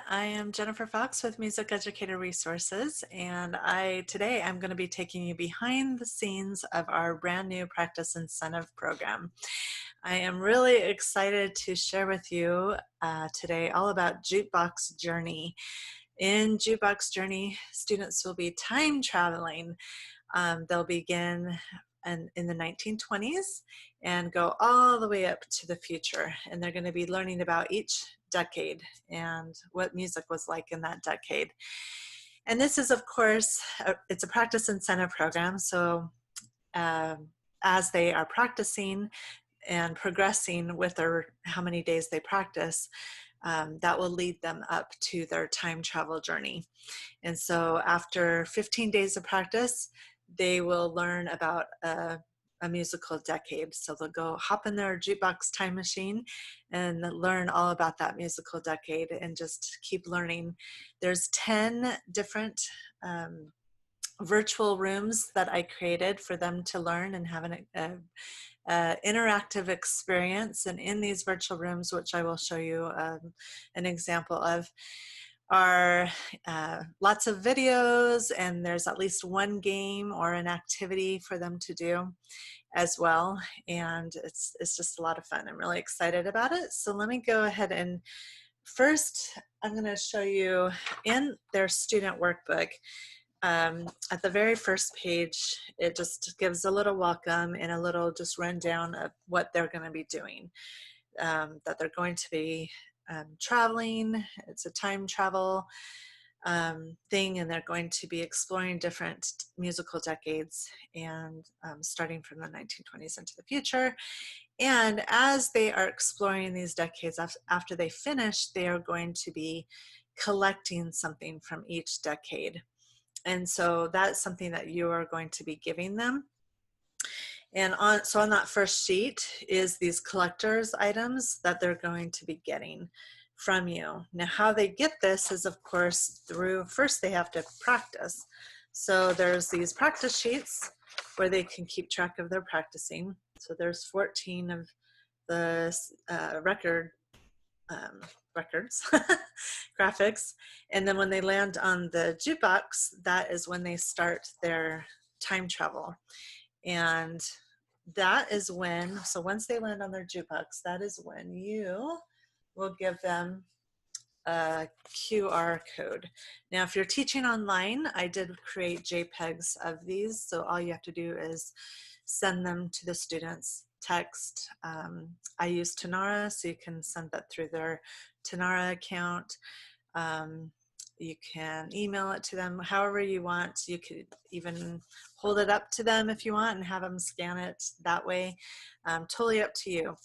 I am Jennifer Fox with Music Educator Resources, and today I'm going to be taking you behind the scenes of our brand new practice incentive program. I am really excited to share with you today all about Jukebox Journey. In Jukebox Journey, students will be time traveling. They'll begin in the 1920s and go all the way up to the future, and they're going to be learning about each decade and what music was like in that decade. And this is, of course, it's a practice incentive program, so as they are practicing and progressing with how many days they practice, that will lead them up to their time travel journey. And so after 15 days of practice, they will learn about a musical decade. So they'll go hop in their jukebox time machine and learn all about that musical decade and just keep learning. There's 10 different virtual rooms that I created for them to learn and have an interactive experience. And in these virtual rooms, which I will show you an example of, are lots of videos, and there's at least one game or an activity for them to do as well. And it's just a lot of fun. I'm really excited about it. So let me go ahead and first I'm going to show you in their student workbook. At the very first page, it just gives a little welcome and a little just rundown of what they're going to be doing, that they're going to be traveling. It's a time travel thing, and they're going to be exploring different musical decades and starting from the 1920s into the future. And as they are exploring these decades, after they finish, they are going to be collecting something from each decade. And so that's something that you are going to be giving them. And so on that first sheet is these collector's items that they're going to be getting from you. Now, how they get this is, of course, first they have to practice. So there's these practice sheets where they can keep track of their practicing. So there's 14 of the records, graphics. And then when they land on the jukebox, that is when they start their time travel. And that is when, so once they land on their jukebox, that is when you will give them a QR code. Now, if you're teaching online, I did create JPEGs of these. So all you have to do is send them to the students, text. I use Tanara, so you can send that through their Tanara account. You can email it to them however you want. You could even hold it up to them if you want and have them scan it that way. Totally up to you.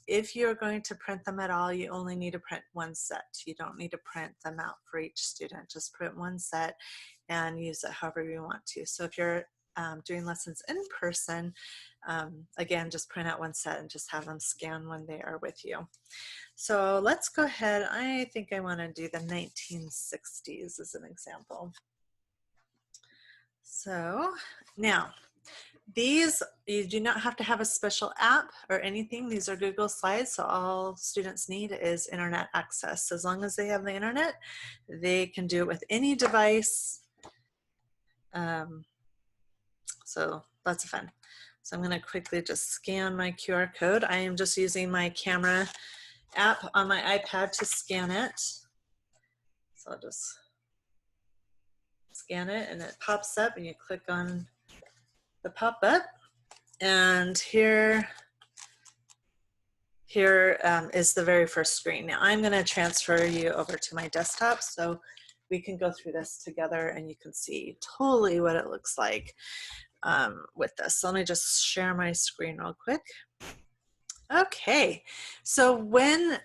If you're going to print them at all, you only need to print one set. You don't need to print them out for each student. Just print one set and use it however you want to. So if you're doing lessons in person, again, just print out one set and just have them scan when they are with you. So let's go ahead. I think I want to do the 1960s as an example. So now, these, you do not have to have a special app or anything. These are Google Slides, so all students need is internet access. As long as they have the internet, they can do it with any device. So lots of fun. So I'm going to quickly just scan my QR code. I am just using my camera app on my iPad to scan it. So I'll just scan it and it pops up and you click on the pop-up. And here is the very first screen. Now I'm going to transfer you over to my desktop so we can go through this together and you can see totally what it looks like with this. So let me just share my screen real quick. Okay, so when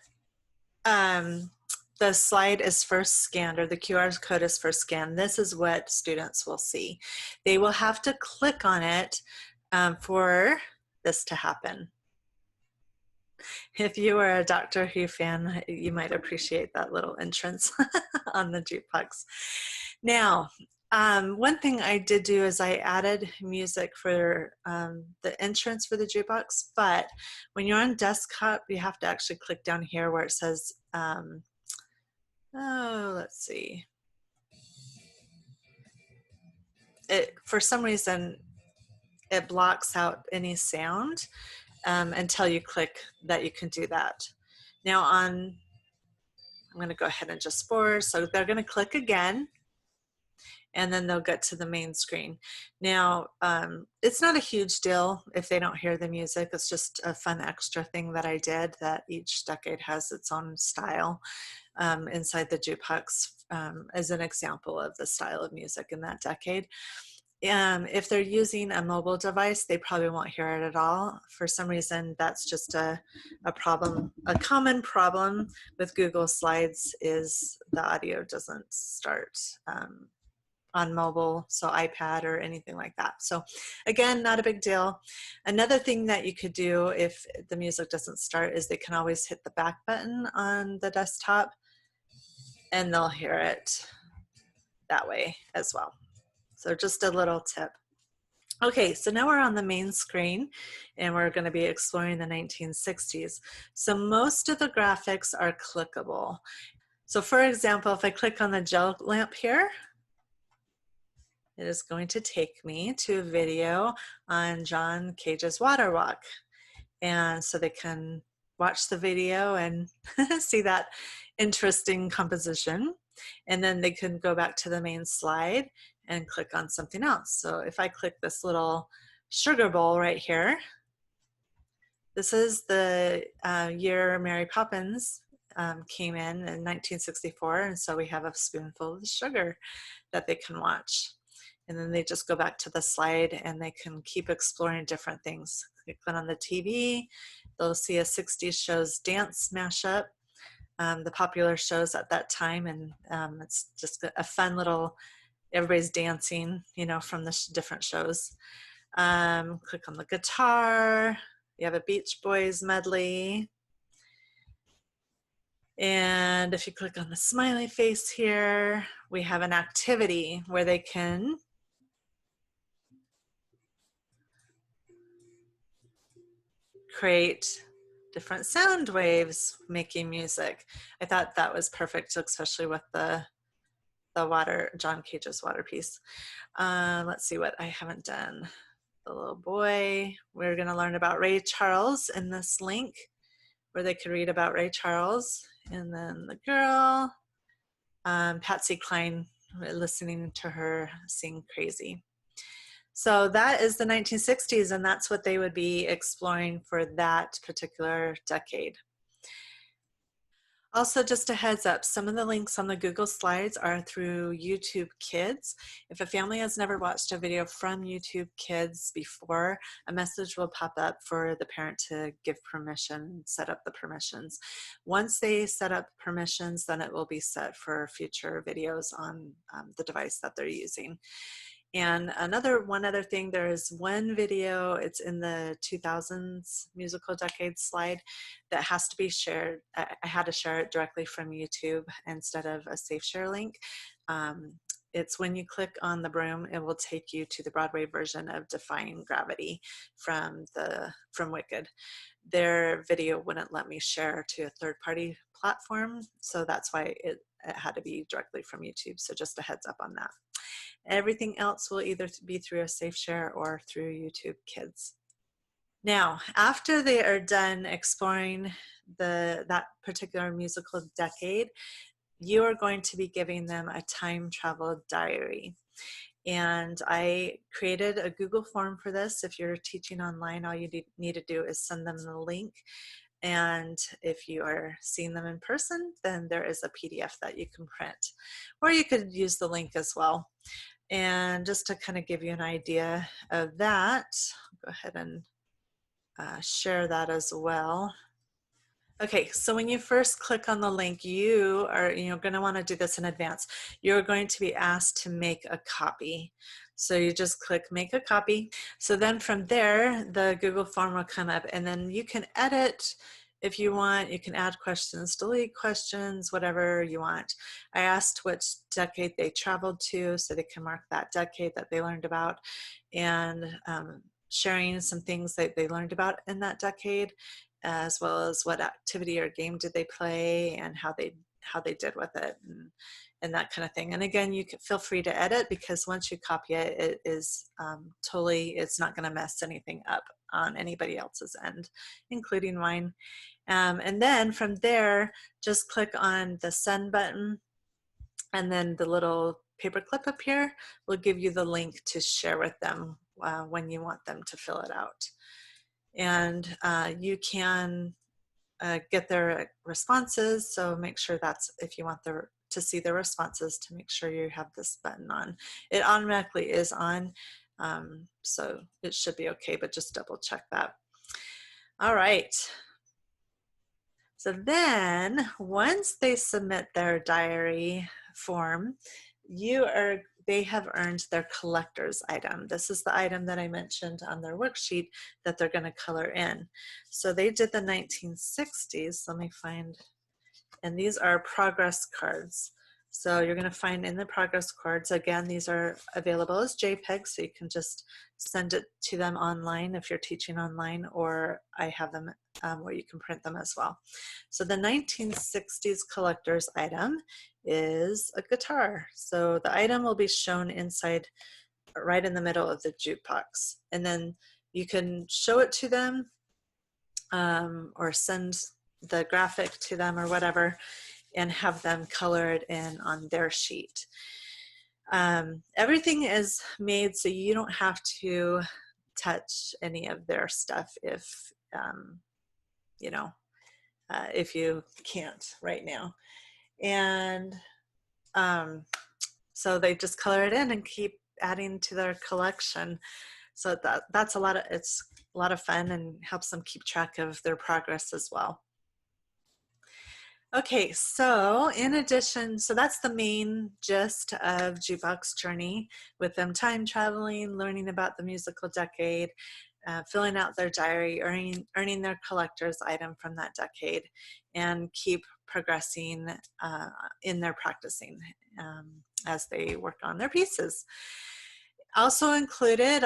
the slide is first scanned, or the QR code is first scanned, this is what students will see. They will have to click on it for this to happen. If you are a Doctor Who fan, you might appreciate that little entrance on the jukebox. Now, one thing I did do is I added music for the entrance for the jukebox, but when you're on desktop, you have to actually click down here where it says Oh, let's see. For some reason, it blocks out any sound until you click that you can do that. Now I'm going to go ahead and just forward. So they're going to click again, and then they'll get to the main screen. Now, it's not a huge deal if they don't hear the music. It's just a fun extra thing that I did, that each decade has its own style inside the jukebox as an example of the style of music in that decade. If they're using a mobile device, they probably won't hear it at all. For some reason, that's just a problem. A common problem with Google Slides is the audio doesn't start on mobile, so iPad or anything like that. So again, not a big deal. Another thing that you could do if the music doesn't start is they can always hit the back button on the desktop and they'll hear it that way as well. So just a little tip. Okay, so now we're on the main screen and we're going to be exploring the 1960s. So most of the graphics are clickable. So for example, if I click on the gel lamp here, it is going to take me to a video on John Cage's Water Walk. And so they can watch the video and see that interesting composition. And then they can go back to the main slide and click on something else. So if I click this little sugar bowl right here, this is the year Mary Poppins came in 1964. And so we have a spoonful of sugar that they can watch. And then they just go back to the slide and they can keep exploring different things. Click on the TV, they'll see a 60s shows dance mashup, the popular shows at that time. And it's just a fun little, everybody's dancing, you know, from the different shows. Click on the guitar, you have a Beach Boys medley. And if you click on the smiley face here, we have an activity where they can create different sound waves making music. I thought that was perfect, especially with the water, John Cage's water piece. Let's see what I haven't done. The little boy, we're gonna learn about Ray Charles in this link where they could read about Ray Charles. And then the girl, Patsy Cline, listening to her sing Crazy. So that is the 1960s, and that's what they would be exploring for that particular decade. Also, just a heads up, some of the links on the Google Slides are through YouTube Kids. If a family has never watched a video from YouTube Kids before, a message will pop up for the parent to give permission, set up the permissions. Once they set up permissions, then it will be set for future videos on the device that they're using. And one other thing, there is one video, it's in the 2000s musical decade slide that has to be shared. I had to share it directly from YouTube instead of a safe share link. It's when you click on the broom, it will take you to the Broadway version of Defying Gravity from Wicked. Their video wouldn't let me share to a third-party platform, so that's why it had to be directly from YouTube. So just a heads up on that. Everything else will either be through a safe share or through YouTube Kids. Now, after they are done exploring that particular musical decade, you are going to be giving them a time travel diary. And I created a Google form for this. If you're teaching online, all you need to do is send them the link. And if you are seeing them in person, then there is a PDF that you can print, or you could use the link as well. And just to kind of give you an idea of that, I'll go ahead and share that as well. Okay, so when you first click on the link, you are going to want to do this in advance. You're going to be asked to make a copy. So you just click make a copy. So then from there, the Google form will come up, and then you can edit if you want. You can add questions, delete questions, whatever you want. I asked which decade they traveled to so they can mark that decade that they learned about, and sharing some things that they learned about in that decade, as well as what activity or game did they play and how they how they did with it, and that kind of thing. And again, you can feel free to edit, because once you copy it, it is totally, it's not going to mess anything up on anybody else's end, including mine. And then from there, just click on the send button, and then the little paper clip up here will give you the link to share with them when you want them to fill it out. And you can get their responses, so make sure that's, if you want to see their responses, to make sure you have this button on. It automatically is on, so it should be okay, but just double check that. All right. So then once they submit their diary form, they have earned their collector's item. This is the item that I mentioned on their worksheet that they're going to color in. So they did the 1960s. Let me find, and these are progress cards. So you're going to find in the progress cards, again, these are available as JPEG, so you can just send it to them online if you're teaching online, or I have them where you can print them as well. So the 1960s collector's item is a guitar. So the item will be shown inside, right in the middle of the jukebox. And then you can show it to them or send the graphic to them or whatever, and have them color it in on their sheet. Everything is made so you don't have to touch any of their stuff if you know, if you can't right now. And so they just color it in and keep adding to their collection. So that's it's a lot of fun and helps them keep track of their progress as well. Okay, so in addition, so that's the main gist of Jukebox Journey, with them time traveling, learning about the musical decade, filling out their diary, earning their collector's item from that decade, and keep progressing in their practicing as they work on their pieces. Also included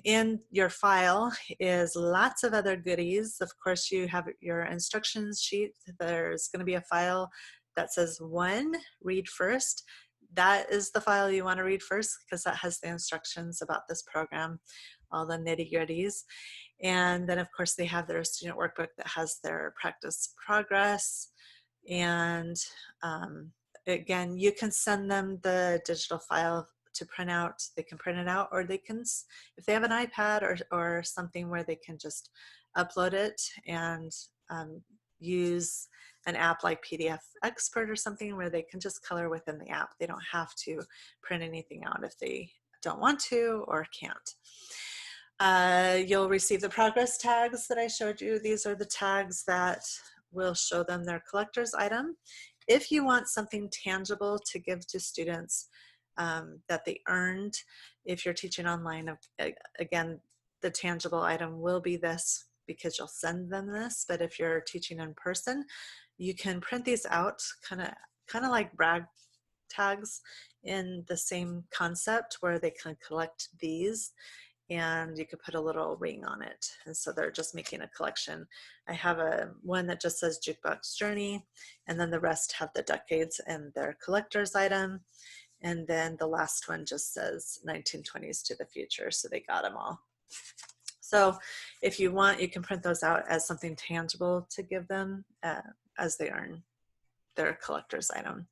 in your file is lots of other goodies. Of course, you have your instructions sheet. There's going to be a file that says 1, read first. That is the file you want to read first, because that has the instructions about this program, all the nitty-gritties. And then, of course, they have their student workbook that has their practice progress. And again, you can send them the digital file to print out. They can print it out, or they can, if they have an iPad or something where they can just upload it and use an app like PDF Expert or something where they can just color within the app. They don't have to print anything out if they don't want to or can't. You'll receive the progress tags that I showed you. These are the tags that will show them their collector's item. If you want something tangible to give to students that they earned, if you're teaching online, again, the tangible item will be this, because you'll send them this. But if you're teaching in person, you can print these out, kind of like brag tags, in the same concept, where they can collect these and you could put a little ring on it. And so they're just making a collection. I have one that just says Jukebox Journey, and then the rest have the decades and their collector's item. And then the last one just says 1920s to the future. So they got them all. So if you want, you can print those out as something tangible to give them as they earn their collector's item.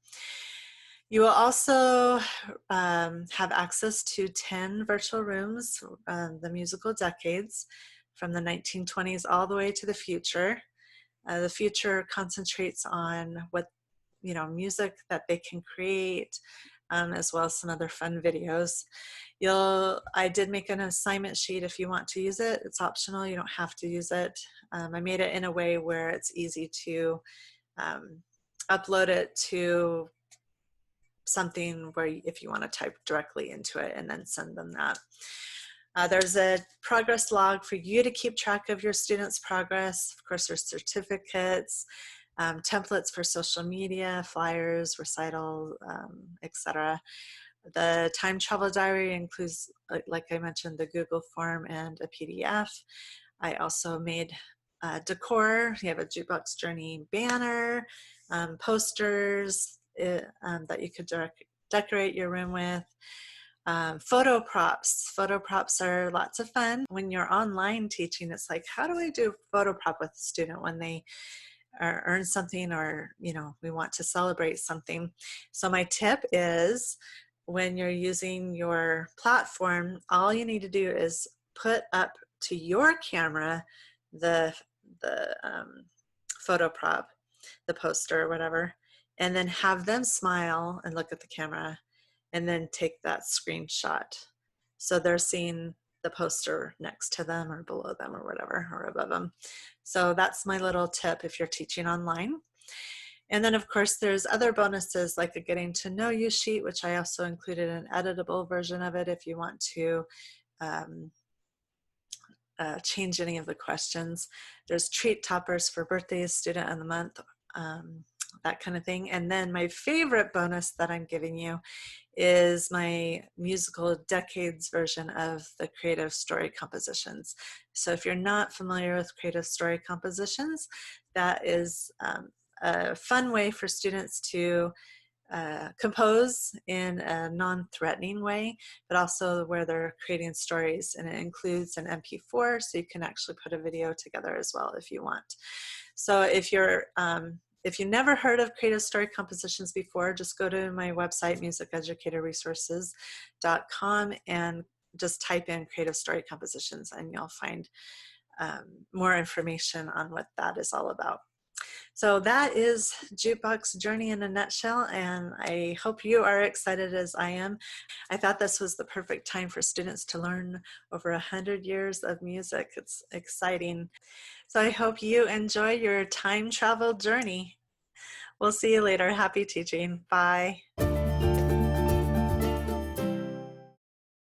You will also have access to 10 virtual rooms, the musical decades, from the 1920s all the way to the future. The future concentrates on what, music that they can create, as well as some other fun videos. I did make an assignment sheet if you want to use it. It's optional, you don't have to use it. I made it in a way where it's easy to upload it to something where if you want to type directly into it and then send them that. There's a progress log for you to keep track of your students' progress. Of course, there's certificates, templates for social media, flyers, recital, etc. The time travel diary includes, like I mentioned, the Google form and a PDF. I also made decor. You have a Jukebox Journey banner, posters that you could decorate your room with. Photo props. Photo props are lots of fun. When you're online teaching, it's like, how do I do photo prop with a student when they earn something, or we want to celebrate something? So my tip is, when you're using your platform, all you need to do is put up to your camera the photo prop, the poster or whatever, and then have them smile and look at the camera, and then take that screenshot. So they're seeing the poster next to them or below them or whatever, or above them. So that's my little tip if you're teaching online. And then, of course, there's other bonuses like a getting to know you sheet, which I also included an editable version of it if you want to change any of the questions. There's treat toppers for birthdays, student of the month, that kind of thing. And then my favorite bonus that I'm giving you is my musical decades version of the creative story compositions. So if you're not familiar with creative story compositions, that is a fun way for students to compose in a non-threatening way, but also where they're creating stories, and it includes an MP4, so you can actually put a video together as well if you want. So if you never heard of creative story compositions before, just go to my website, musiceducatorresources.com, and just type in creative story compositions, and you'll find more information on what that is all about. So that is Jukebox Journey in a nutshell, and I hope you are excited as I am. I thought this was the perfect time for students to learn over 100 years of music. It's exciting. So I hope you enjoy your time travel journey. We'll see you later. Happy teaching. Bye.